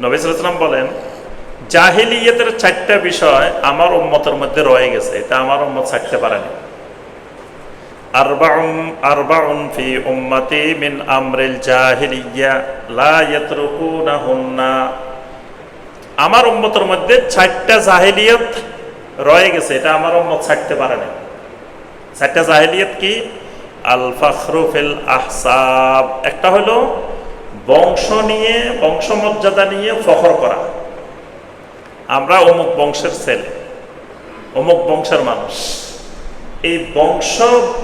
নবী সাল্লাল্লাহু আলাইহি ওয়াসাল্লাম বলেন, জাহিলিয়াতের 4টা বিষয় আমার উম্মতের মধ্যে রয়ে গেছে, এটা আমার উম্মত ছাড়তে পারেনি। আরবাউন ফি উম্মতি মিন আমরিল জাহিলিয়া লা ইয়াতরুকুনাহুন্না। আমার উম্মতের মধ্যে 4টা জাহিলিয়াত রয়ে গেছে, এটা আমার উম্মত ছাড়তে পারেনি। 4টা জাহিলিয়াত কি? আল ফাখরু ফিল আহসাব, একটা হলো বংশ নিয়ে, বংশমর্যাদা নিয়ে ফখর করা। আমরা অমুক বংশের ছেলে, অমুক বংশের মানুষ, এই বংশ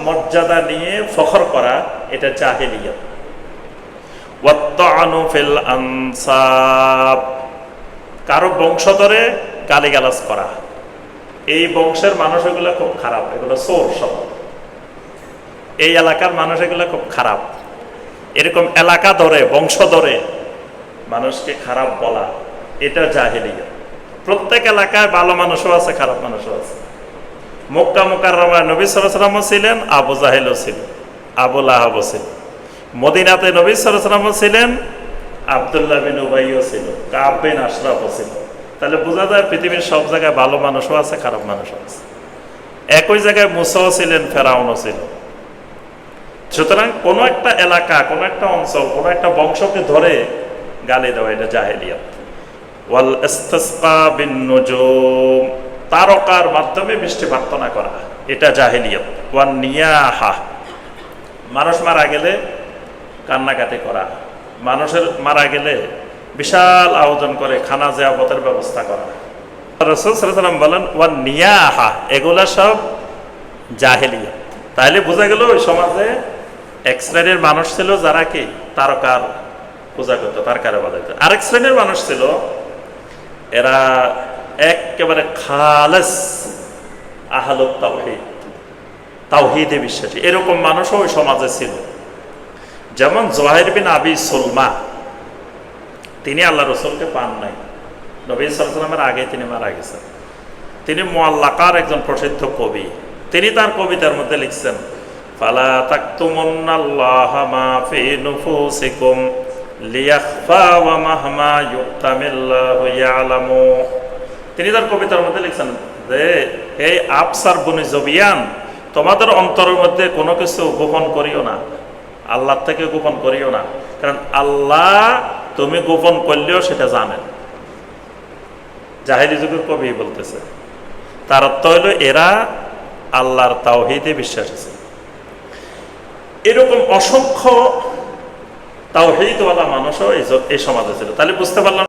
মর্যাদা নিয়ে ফখর করা, এটা জাহিলিয়াত। ওয়াত্তানু ফিল আনসাব, কারো বংশধরে গালিগালাজ করা, এই বংশের মানুষ এগুলো খুব খারাপ, এগুলো চোর সব, এই এলাকার মানুষ এগুলো খুব খারাপ, এরকম এলাকা ধরে, বংশ ধরে মানুষকে খারাপ বলা, এটা জাহিলিয়াত। প্রত্যেক এলাকায় ভালো মানুষও আছে, খারাপ মানুষও আছে। মক্কা মুকাররমায় নবী সাল্লাল্লাহু আলাইহি ওয়াসাল্লাম ছিলেন, আবু জাহেলও ছিল, আবু লাহাবও ছিল। মদিনাতে নবী সাল্লাল্লাহু আলাইহি ওয়াসাল্লাম ছিলেন, আব্দুল্লাহ বিন উবাইও ছিল, কাব বিন আশরাফও ছিল। তাহলে বোঝা যায় পৃথিবীর সব জায়গায় ভালো মানুষও আছে, খারাপ মানুষও আছে। একই জায়গায় মুসাও ছিলেন, ফেরাউনও ছিল। সুতরাং কোনো একটা এলাকা, কোনো একটা অঞ্চল, কোনো একটা বংশকে ধরে গালি দেওয়া, এটা জাহেলিয়াত। ওয়াল ইস্তিসকা বিন নুজুম, তারকার মাধ্যমে বৃষ্টি প্রার্থনা করা, এটা জাহেলিয়াত। ওয়ান নিয়াহা, মানুষ মারা গেলে কান্নাকাটি করা, মানুষের মারা গেলে বিশাল আয়োজন করে খানা জিয়াফতের ব্যবস্থা করা। রাসূল সাল্লাল্লাহু আলাইহি ওয়াসাল্লাম বলেন ওয়ান নিয়াহা, এগুলা সব জাহেলিয়াত। তাহলে বোঝা গেল ওই সমাজে এক শ্রেণীর মানুষ ছিল যারা কি তারকার পূজা করতো, তারকার ইবাদত করতো। আরেক শ্রেণীর মানুষ ছিল, এরা একেবারে খালেস আহলুত তাওহীদ, তাওহীদে বিশ্বাসী, এরকম মানুষও ওই সমাজে ছিল। যেমন জুহাইর বিন আবি সুলমা, তিনি আল্লাহ রাসূলকে পান নাই, নবী সাল্লাল্লাহু আলাইহি ওয়াসাল্লামের আগে তিনি মারা গেছেন। তিনি মুআল্লাকার একজন প্রসিদ্ধ কবি। তিনি তার কবিতার মধ্যে লিখছেন, ফালা তাকতুমুন্নাল্লাহা মা ফি নুফুসিকুম লিয়াখফা ওয়া মাহমা ইউক্তামিল্লাহু ইয়ালামু। তিনি তার কবিতার মধ্যে লিখছেন যে, হে আফসার বনি জবিয়ান, তোমাদের অন্তরের মধ্যে কোনো কিছু গোপন করিও না, আল্লাহর থেকে গোপন করিও না, কারণ আল্লাহ তুমি গোপন করলেও সেটা জানেন। জাহেলি যুগের কবি বলতেছে, তার অর্থ হলো এরা আল্লাহর তাওহীদে বিশ্বাস আছে। এরকম অসংখ্য তাওহীদওয়ালা মানুষও এই সমাজে ছিল। তাহলে বুঝতে পারলাম